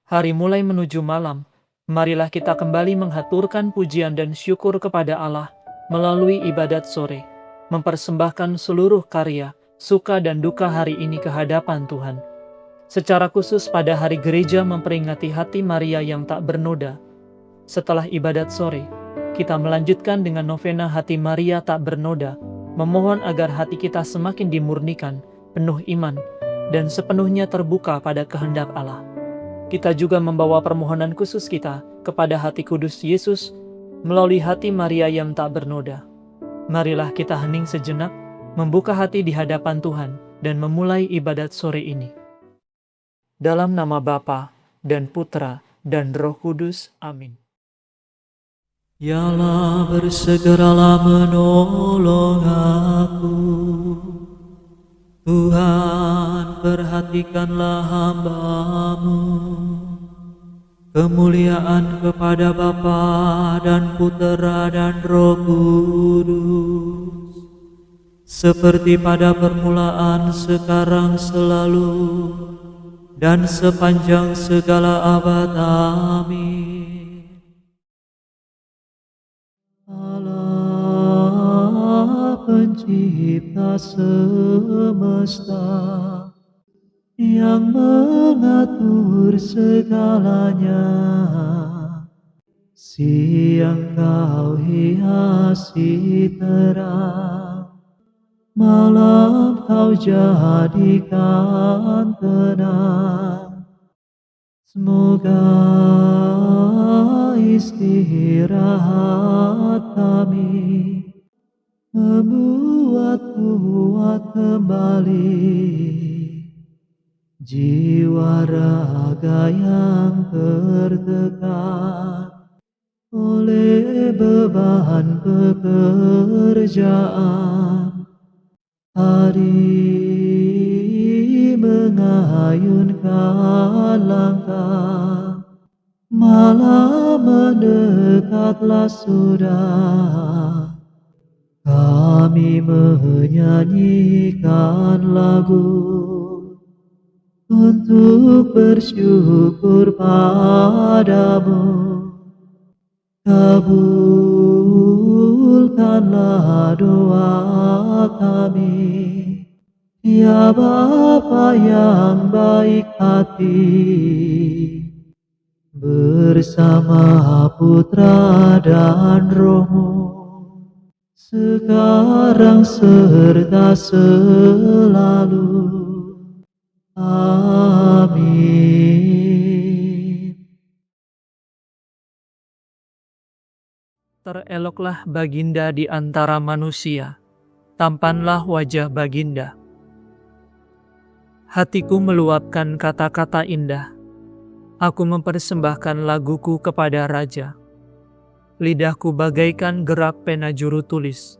Hari mulai menuju malam, marilah kita kembali menghaturkan pujian dan syukur kepada Allah melalui ibadat sore, mempersembahkan seluruh karya, suka dan duka hari ini ke hadapan Tuhan. Secara khusus pada hari gereja memperingati hati Maria yang tak bernoda. Setelah ibadat sore, kita melanjutkan dengan novena hati Maria tak bernoda, memohon agar hati kita semakin dimurnikan, penuh iman, dan sepenuhnya terbuka pada kehendak Allah. Kita juga membawa permohonan khusus kita kepada hati kudus Yesus melalui hati Maria yang tak bernoda. Marilah kita hening sejenak, membuka hati di hadapan Tuhan, dan memulai ibadat sore ini. Dalam nama Bapa dan Putra dan Roh Kudus. Amin. Ya Allah, bersegeralah menolong aku. Tuhan, perhatikanlah hamba-Mu. Kemuliaan kepada Bapa dan Putera dan Roh Kudus, seperti pada permulaan, sekarang, selalu, dan sepanjang segala abad. Amin. Allah pencipta semesta, yang mengatur segalanya, siang Kau hiasi terang, malam Kau jadikan tenang. Semoga istirahat kami membuat kuat kembali jiwa raga yang tertekan oleh beban pekerjaan. Hari mengayunkan langkah, malam mendekatlah sudah. Kami menyanyikan lagu untuk bersyukur padamu. Kabulkanlah doa kami, ya Bapa yang baik hati, bersama Putra dan Roh-Mu, sekarang serta selalu. Amin. Tereloklah Baginda di antara manusia, tampanlah wajah Baginda. Hatiku meluapkan kata-kata indah, aku mempersembahkan laguku kepada Raja. Lidahku bagaikan gerak pena juru tulis.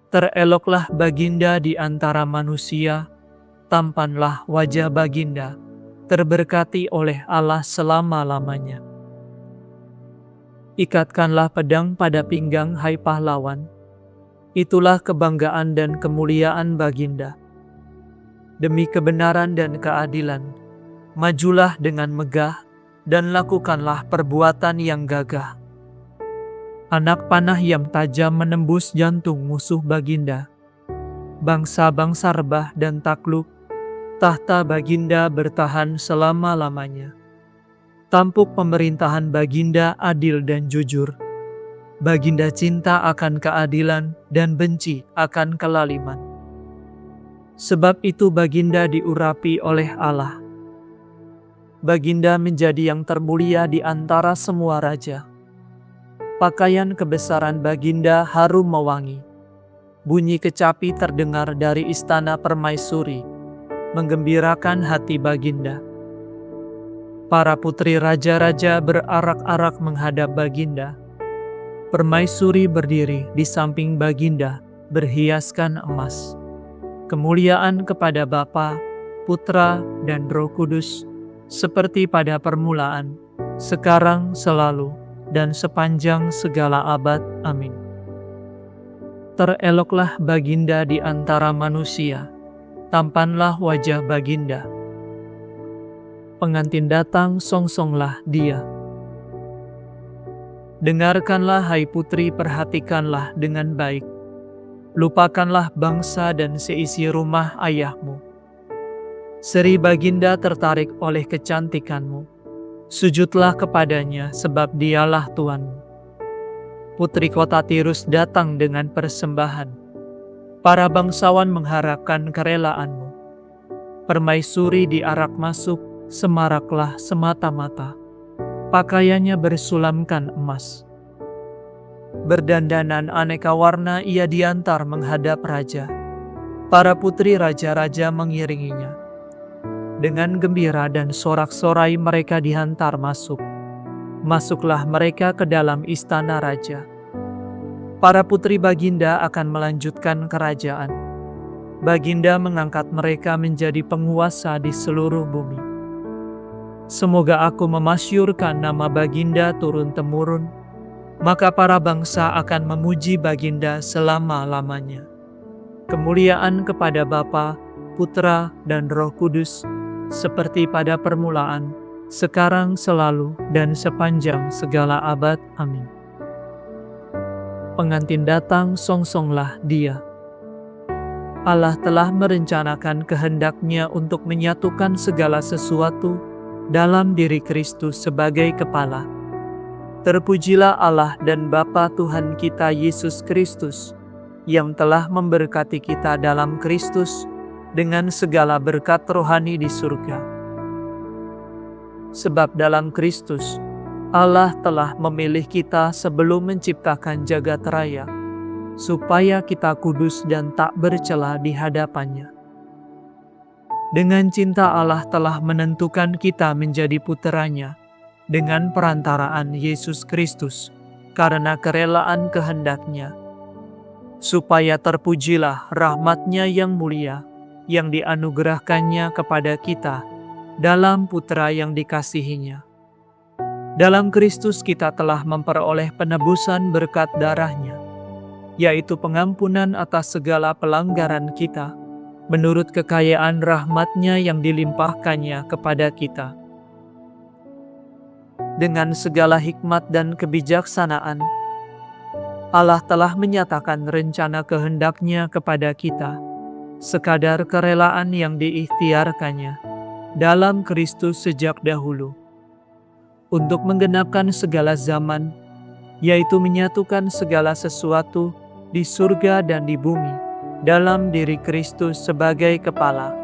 Tereloklah Baginda di antara manusia, tampanlah wajah Baginda, terberkati oleh Allah selama-lamanya. Ikatkanlah pedang pada pinggang, hai pahlawan. Itulah kebanggaan dan kemuliaan Baginda. Demi kebenaran dan keadilan, majulah dengan megah dan lakukanlah perbuatan yang gagah. Anak panah yang tajam menembus jantung musuh Baginda. Bangsa-bangsa rebah dan takluk, tahta Baginda bertahan selama-lamanya. Tampuk pemerintahan Baginda adil dan jujur. Baginda cinta akan keadilan dan benci akan kelaliman. Sebab itu Baginda diurapi oleh Allah. Baginda menjadi yang termulia di antara semua raja. Pakaian kebesaran Baginda harum mewangi. Bunyi kecapi terdengar dari istana permaisuri, menggembirakan hati Baginda. Para putri raja-raja berarak-arak menghadap Baginda. Permaisuri berdiri di samping Baginda, berhiaskan emas. Kemuliaan kepada Bapa, Putra, dan Roh Kudus, seperti pada permulaan, sekarang, selalu, dan sepanjang segala abad. Amin. Tereloklah Baginda di antara manusia, tampanlah wajah Baginda. Pengantin datang, songsonglah dia. Dengarkanlah hai putri, perhatikanlah dengan baik. Lupakanlah bangsa dan seisi rumah ayahmu. Seri baginda tertarik oleh kecantikanmu. Sujudlah kepadanya sebab dialah Tuanmu. Putri kota Tirus datang dengan persembahan. Para bangsawan mengharapkan kerelaanmu. Permaisuri diarak masuk, semaraklah semata-mata. Pakaiannya bersulamkan emas. Berdandanan aneka warna ia diantar menghadap raja. Para putri raja-raja mengiringinya. Dengan gembira dan sorak-sorai mereka dihantar masuk. Masuklah mereka ke dalam istana raja. Para putri baginda akan melanjutkan kerajaan. Baginda mengangkat mereka menjadi penguasa di seluruh bumi. Semoga aku memasyurkan nama baginda turun-temurun, maka para bangsa akan memuji baginda selama-lamanya. Kemuliaan kepada Bapa, Putra, dan Roh Kudus, seperti pada permulaan, sekarang, selalu, dan sepanjang segala abad. Amin. Pengantin datang, songsonglah dia. Allah telah merencanakan kehendak-Nya untuk menyatukan segala sesuatu dalam diri Kristus sebagai kepala. Terpujilah Allah dan Bapa Tuhan kita Yesus Kristus, yang telah memberkati kita dalam Kristus dengan segala berkat rohani di surga. Sebab dalam Kristus, Allah telah memilih kita sebelum menciptakan jagat raya, supaya kita kudus dan tak bercela di hadapan-Nya. Dengan cinta Allah telah menentukan kita menjadi puteranya dengan perantaraan Yesus Kristus, karena kerelaan kehendak-Nya, supaya terpujilah rahmat-Nya yang mulia, yang dianugerahkan-Nya kepada kita dalam Putra yang dikasihi-Nya. Dalam Kristus kita telah memperoleh penebusan berkat darah-Nya, yaitu pengampunan atas segala pelanggaran kita, menurut kekayaan rahmat-Nya yang dilimpahkan-Nya kepada kita. Dengan segala hikmat dan kebijaksanaan, Allah telah menyatakan rencana kehendak-Nya kepada kita, sekadar kerelaan yang diikhtiarkan-Nya dalam Kristus sejak dahulu, untuk menggenapkan segala zaman, yaitu menyatukan segala sesuatu di surga dan di bumi, dalam diri Kristus sebagai kepala.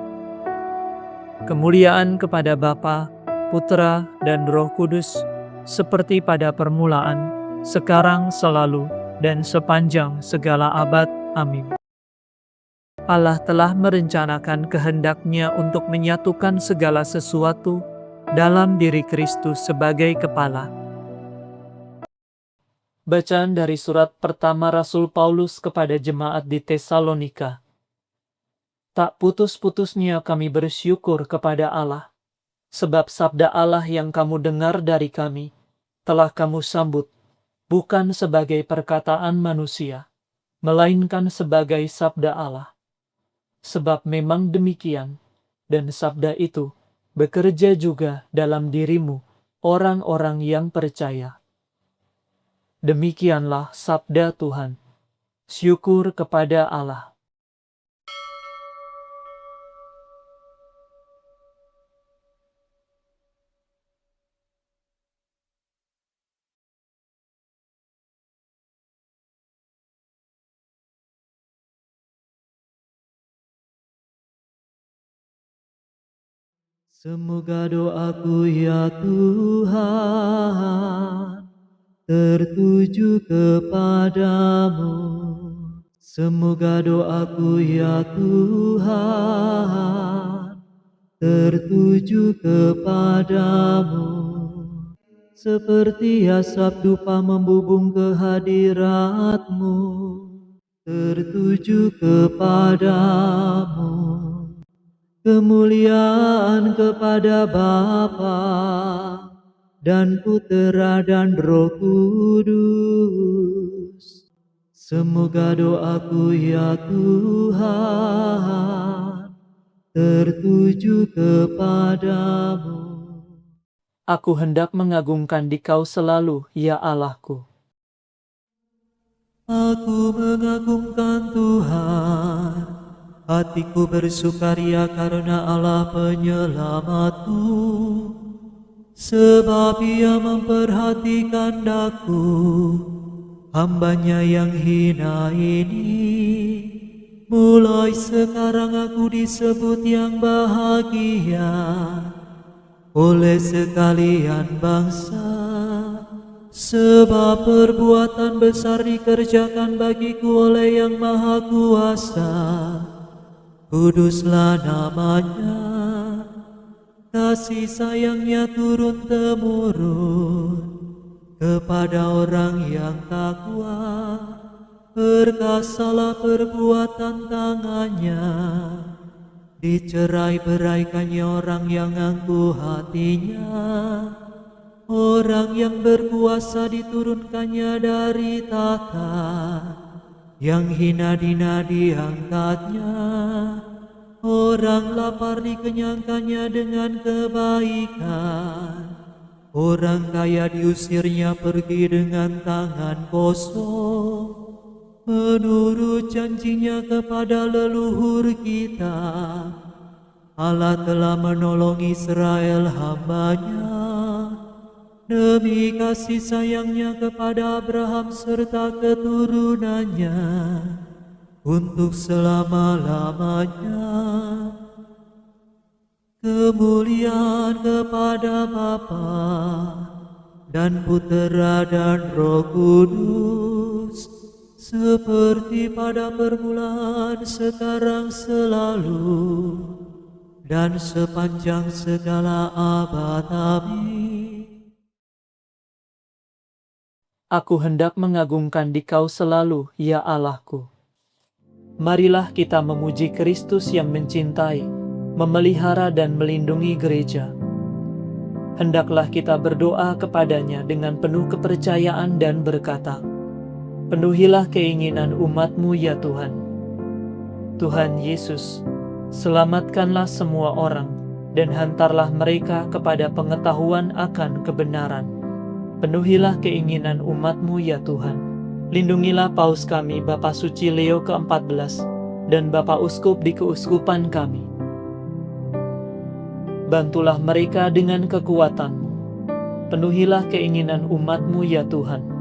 Kemuliaan kepada Bapa, Putra, dan Roh Kudus, seperti pada permulaan, sekarang, selalu, dan sepanjang segala abad. Amin. Allah telah merencanakan kehendak-Nya untuk menyatukan segala sesuatu dalam diri Kristus sebagai kepala. Bacaan dari surat pertama Rasul Paulus kepada jemaat di Tesalonika. Tak putus-putusnya kami bersyukur kepada Allah, sebab sabda Allah yang kamu dengar dari kami telah kamu sambut, bukan sebagai perkataan manusia, melainkan sebagai sabda Allah. Sebab memang demikian, dan sabda itu bekerja juga dalam dirimu, orang-orang yang percaya. Demikianlah sabda Tuhan. Syukur kepada Allah. Semoga doaku ya Tuhan tertuju kepadamu. Semoga doaku ya Tuhan tertuju kepadamu. Seperti asap dupa membubung ke hadirat-Mu, tertuju kepadamu. Kemuliaan kepada Bapa dan Putera dan Roh Kudus. Semoga doaku ya Tuhan tertuju kepadamu. Aku hendak mengagungkan Dikau selalu, ya Allahku. Aku mengagungkan Tuhan, hatiku bersukaria karena Allah penyelamatku, sebab Ia memperhatikan daku, hambanya yang hina ini. Mulai sekarang aku disebut yang bahagia oleh sekalian bangsa, sebab perbuatan besar dikerjakan bagiku oleh Yang Maha Kuasa. Kuduslah namanya, kasih sayangnya turun-temurun kepada orang yang takwa. Perkasalah perbuatan tangannya, dicerai-beraikannya orang yang angkuh hatinya. Orang yang berkuasa diturunkannya dari tahta, yang hina dina diangkatnya. Orang lapar dikenyangkannya dengan kebaikan, orang kaya diusirnya pergi dengan tangan kosong. Menurut janjinya kepada leluhur kita, Allah telah menolong Israel hambanya, demi kasih sayangnya kepada Abraham serta keturunannya untuk selama-lamanya. Kemuliaan kepada Bapa dan Putera dan Roh Kudus, seperti pada permulaan, sekarang, selalu, dan sepanjang segala abad. Amin. Aku hendak mengagungkan Dikau selalu, ya Allahku. Marilah kita memuji Kristus yang mencintai, memelihara dan melindungi gereja. Hendaklah kita berdoa kepadanya dengan penuh kepercayaan dan berkata, penuhilah keinginan umat-Mu ya Tuhan. Tuhan Yesus, selamatkanlah semua orang dan hantarlah mereka kepada pengetahuan akan kebenaran. Penuhilah keinginan umat-Mu ya Tuhan. Lindungilah Paus kami Bapak Suci Leo ke-14 dan Bapak Uskup di keuskupan kami. Bantulah mereka dengan kekuatan-Mu. Penuhilah keinginan umat-Mu ya Tuhan.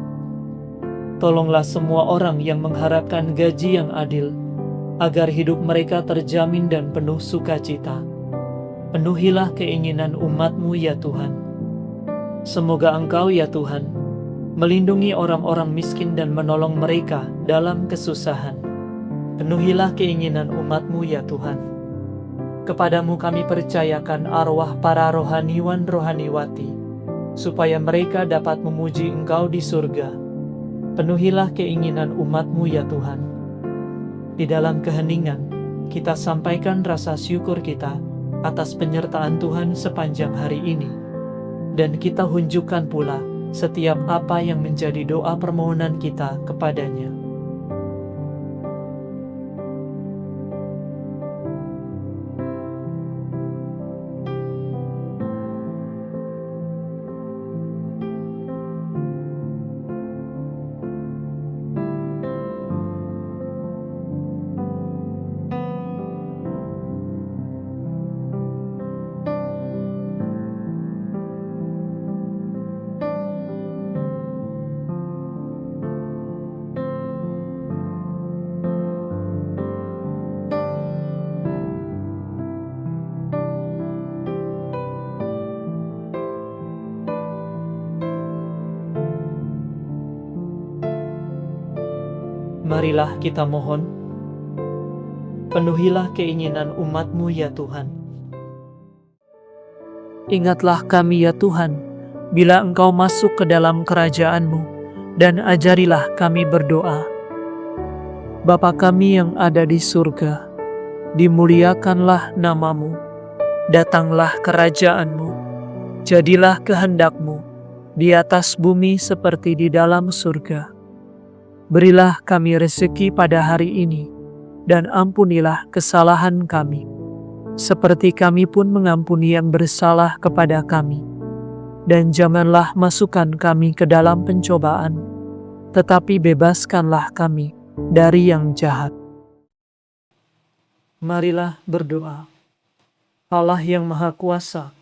Tolonglah semua orang yang mengharapkan gaji yang adil, agar hidup mereka terjamin dan penuh sukacita. Penuhilah keinginan umat-Mu ya Tuhan. Semoga Engkau ya Tuhan, melindungi orang-orang miskin dan menolong mereka dalam kesusahan. Penuhilah keinginan umat-Mu ya Tuhan. Kepadamu kami percayakan arwah para rohaniwan rohaniwati, supaya mereka dapat memuji Engkau di surga. Penuhilah keinginan umat-Mu ya Tuhan. Di dalam keheningan, kita sampaikan rasa syukur kita atas penyertaan Tuhan sepanjang hari ini. Dan kita hunjukkan pula setiap apa yang menjadi doa permohonan kita kepadanya. Marilah kita mohon, penuhilah keinginan umat-Mu ya Tuhan. Ingatlah kami ya Tuhan, bila Engkau masuk ke dalam kerajaan-Mu, dan ajarilah kami berdoa. Bapa kami yang ada di surga, dimuliakanlah nama-Mu, datanglah kerajaan-Mu, jadilah kehendak-Mu, di atas bumi seperti di dalam surga. Berilah kami rezeki pada hari ini, dan ampunilah kesalahan kami, seperti kami pun mengampuni yang bersalah kepada kami. dan janganlah masukkan kami ke dalam pencobaan, tetapi bebaskanlah kami dari yang jahat. Marilah berdoa. Allah yang Maha Kuasa,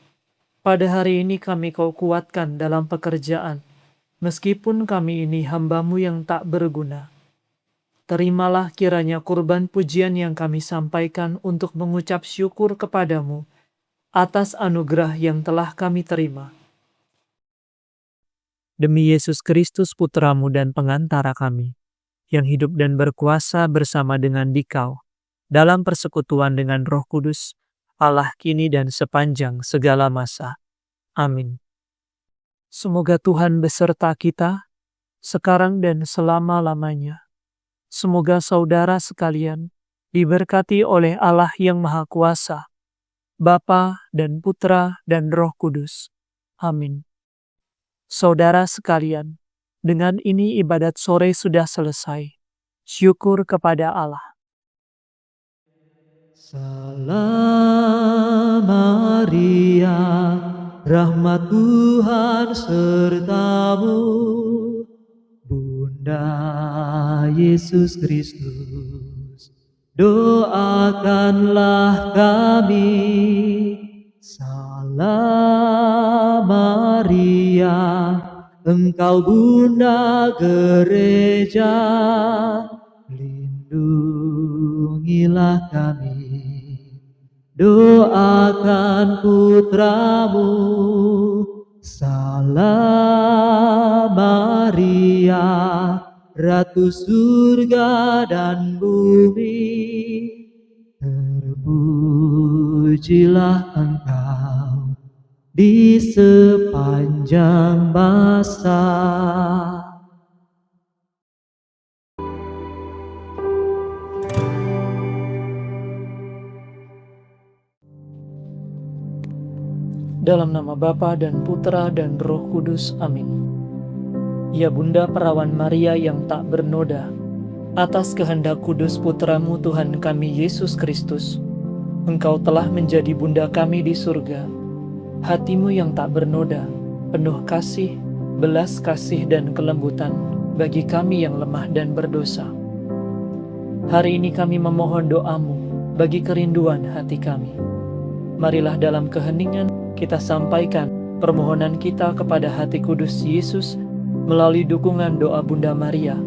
pada hari ini kami Kau kuatkan dalam pekerjaan, meskipun kami ini hamba-Mu yang tak berguna. Terimalah kiranya kurban pujian yang kami sampaikan untuk mengucap syukur kepadamu atas anugerah yang telah kami terima. Demi Yesus Kristus Putra-Mu dan pengantara kami, yang hidup dan berkuasa bersama dengan Dikau, dalam persekutuan dengan Roh Kudus, Allah kini dan sepanjang segala masa. Amin. Semoga Tuhan beserta kita, sekarang dan selama-lamanya. Semoga saudara sekalian diberkati oleh Allah yang Maha Kuasa, Bapa dan Putra dan Roh Kudus. Amin. Saudara sekalian, dengan ini ibadat sore sudah selesai. Syukur kepada Allah. Salam Maria, rahmat Tuhan sertamu, Bunda Yesus Kristus, doakanlah kami. Salam Maria, Engkau Bunda Gereja, lindungilah kami. Doakan putramu. Salam Maria, Ratu surga dan bumi, terpujilah Engkau di sepanjang masa. Dalam nama Bapa dan Putra dan Roh Kudus. Amin. Ya Bunda Perawan Maria yang tak bernoda, atas kehendak kudus Putramu Tuhan kami Yesus Kristus, Engkau telah menjadi Bunda kami di surga. Hatimu yang tak bernoda, penuh kasih, belas kasih dan kelembutan bagi kami yang lemah dan berdosa. Hari ini kami memohon doamu bagi kerinduan hati kami. Marilah dalam keheningan kita sampaikan permohonan kita kepada hati kudus Yesus melalui dukungan doa Bunda Maria.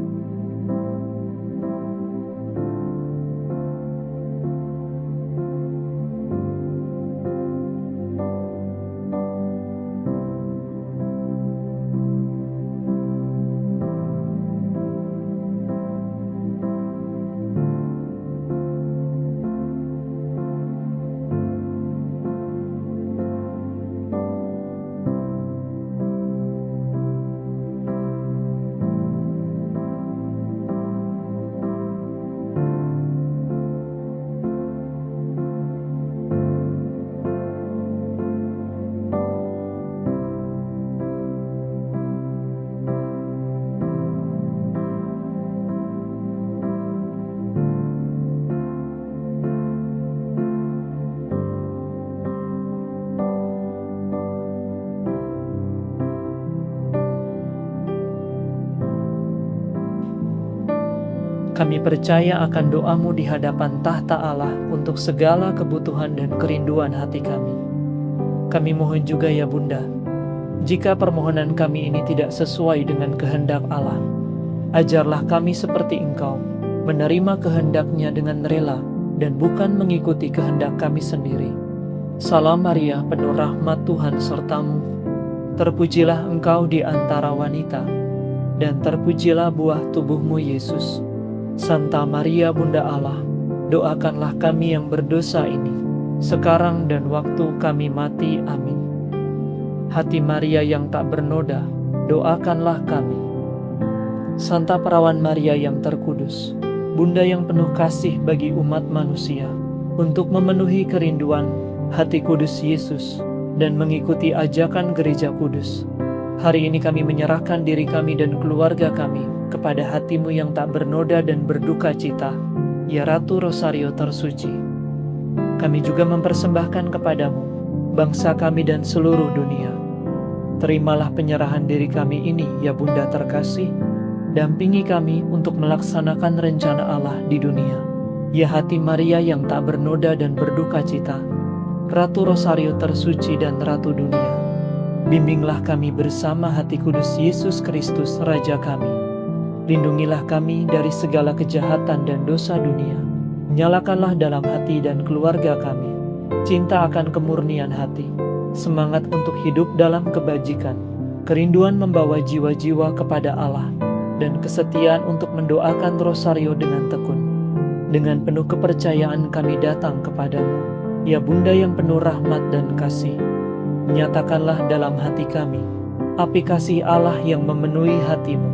Kami percaya akan doamu di hadapan tahta Allah untuk segala kebutuhan dan kerinduan hati kami. Kami mohon juga ya Bunda, jika permohonan kami ini tidak sesuai dengan kehendak Allah, ajarlah kami seperti Engkau, menerima kehendaknya dengan rela dan bukan mengikuti kehendak kami sendiri. Salam Maria, penuh rahmat Tuhan sertamu. Terpujilah Engkau di antara wanita, dan terpujilah buah tubuhmu Yesus. Santa Maria Bunda Allah, doakanlah kami yang berdosa ini, sekarang dan waktu kami mati. Amin. Hati Maria yang tak bernoda, doakanlah kami. Santa Perawan Maria yang terkudus, Bunda yang penuh kasih bagi umat manusia, untuk memenuhi kerinduan hati kudus Yesus dan mengikuti ajakan gereja kudus, hari ini kami menyerahkan diri kami dan keluarga kami kepada hatimu yang tak bernoda dan berduka cita, ya Ratu Rosario tersuci. Kami juga mempersembahkan kepadamu bangsa kami dan seluruh dunia. Terimalah penyerahan diri kami ini, ya Bunda terkasih. Dampingi kami untuk melaksanakan rencana Allah di dunia. Ya hati Maria yang tak bernoda dan berduka cita, Ratu Rosario tersuci dan Ratu dunia, bimbinglah kami bersama hati kudus Yesus Kristus Raja kami. Lindungilah kami dari segala kejahatan dan dosa dunia. Nyalakanlah dalam hati dan keluarga kami cinta akan kemurnian hati, semangat untuk hidup dalam kebajikan, kerinduan membawa jiwa-jiwa kepada Allah, dan kesetiaan untuk mendoakan Rosario dengan tekun. Dengan penuh kepercayaan kami datang kepadamu, ya Bunda yang penuh rahmat dan kasih. Nyatakanlah dalam hati kami api kasih Allah yang memenuhi hatimu.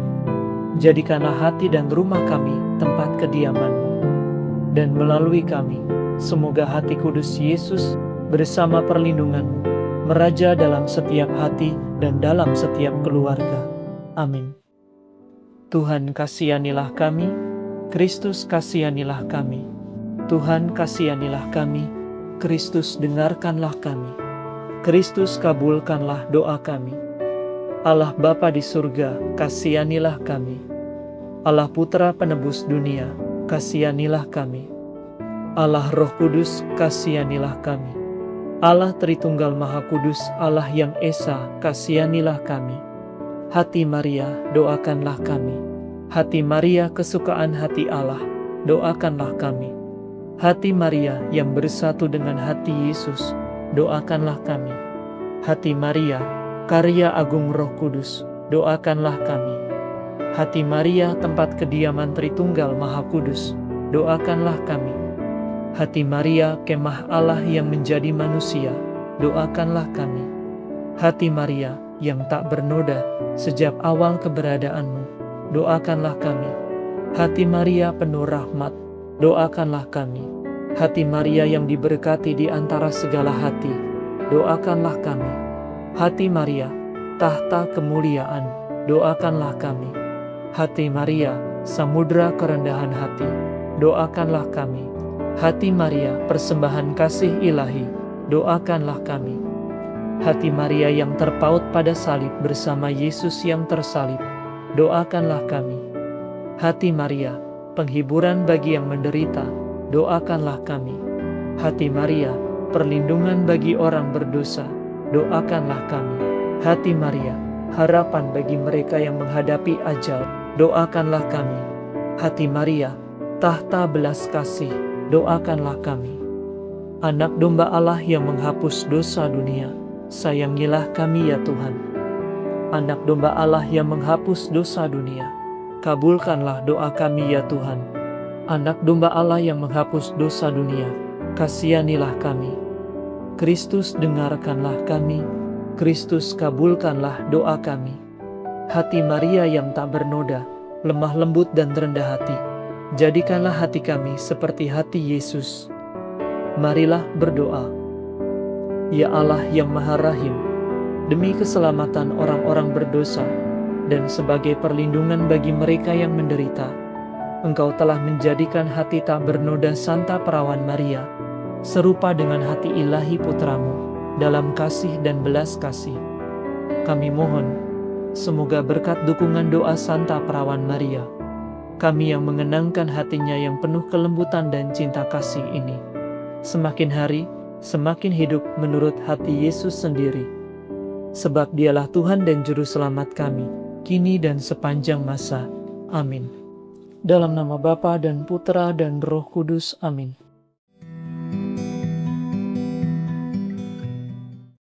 Jadikanlah hati dan rumah kami tempat kediaman-Mu. Dan melalui kami, semoga hati kudus Yesus bersama perlindungan-Mu meraja dalam setiap hati dan dalam setiap keluarga. Amin. Tuhan kasihanilah kami, Kristus kasihanilah kami. Tuhan kasihanilah kami, Kristus dengarkanlah kami. Kristus kabulkanlah doa kami. Allah Bapa di surga, kasihanilah kami. Allah Putra penebus dunia, kasihanilah kami. Allah Roh Kudus, kasihanilah kami. Allah Tritunggal Maha Kudus, Allah yang Esa, kasihanilah kami. Hati Maria, doakanlah kami. Hati Maria, kesukaan hati Allah, doakanlah kami. Hati Maria yang bersatu dengan hati Yesus, doakanlah kami. Hati Maria, karya agung Roh Kudus, doakanlah kami. Hati Maria, tempat kediaman Tritunggal Maha Kudus, doakanlah kami. Hati Maria, kemah Allah yang menjadi manusia, doakanlah kami. Hati Maria yang tak bernoda sejak awal keberadaanmu, doakanlah kami. Hati Maria penuh rahmat, doakanlah kami. Hati Maria yang diberkati di antara segala hati, doakanlah kami. Hati Maria, tahta kemuliaan, doakanlah kami. Hati Maria, samudra kerendahan hati, doakanlah kami. Hati Maria, persembahan kasih ilahi, doakanlah kami. Hati Maria yang terpaut pada salib bersama Yesus yang tersalib, doakanlah kami. Hati Maria, penghiburan bagi yang menderita, doakanlah kami. Hati Maria, perlindungan bagi orang berdosa, doakanlah kami. Hati Maria, harapan bagi mereka yang menghadapi ajal, doakanlah kami. Hati Maria, tahta belas kasih, doakanlah kami. Anak domba Allah yang menghapus dosa dunia, sayangilah kami ya Tuhan. Anak domba Allah yang menghapus dosa dunia, kabulkanlah doa kami ya Tuhan. Anak domba Allah yang menghapus dosa dunia, kasihanilah kami. Kristus dengarkanlah kami, Kristus kabulkanlah doa kami. Hati Maria yang tak bernoda, lemah lembut dan rendah hati, jadikanlah hati kami seperti hati Yesus. Marilah berdoa. Ya Allah yang Maha Rahim, demi keselamatan orang-orang berdosa dan sebagai perlindungan bagi mereka yang menderita, Engkau telah menjadikan hati tak bernoda Santa Perawan Maria serupa dengan hati ilahi putramu dalam kasih dan belas kasih. Kami mohon, semoga berkat dukungan doa Santa Perawan Maria, kami yang mengenangkan hatinya yang penuh kelembutan dan cinta kasih ini, semakin hari, semakin hidup menurut hati Yesus sendiri. Sebab dialah Tuhan dan Juru Selamat kami, kini dan sepanjang masa. Amin. Dalam nama Bapa dan Putra dan Roh Kudus. Amin.